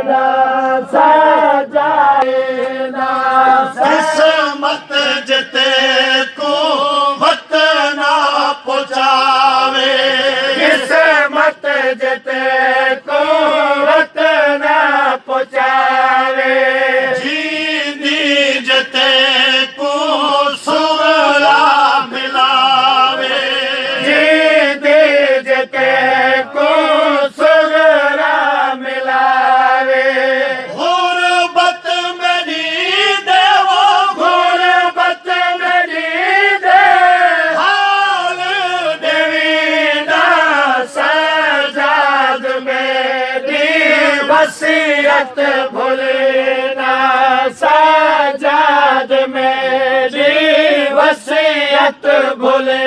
ना सजाए ना किस्मत जिते को वत ना पहुँचावे किस्मत जिते को वत ना पहुँचावे जींदी जिते को सुगला मिलावे जींदी जिते को सुगरा मिलावे गुरबत मेरी देवो गुरबत मेरी दे हाल देवी ना सजाद मेरी वसीयत भूले ना सजाद मेरी वसीयत भूले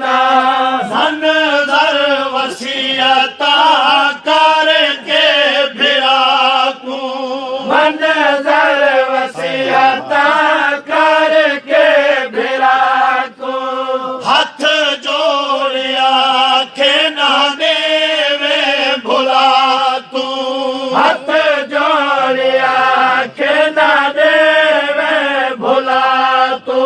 ना मनजर वसीयता करके भिड़ा को मंजर वसीयता करके भिड़ा को हाथ जोड़िया के ना देवे भुला तू हाथ जोड़िया के ना देवे भुला तू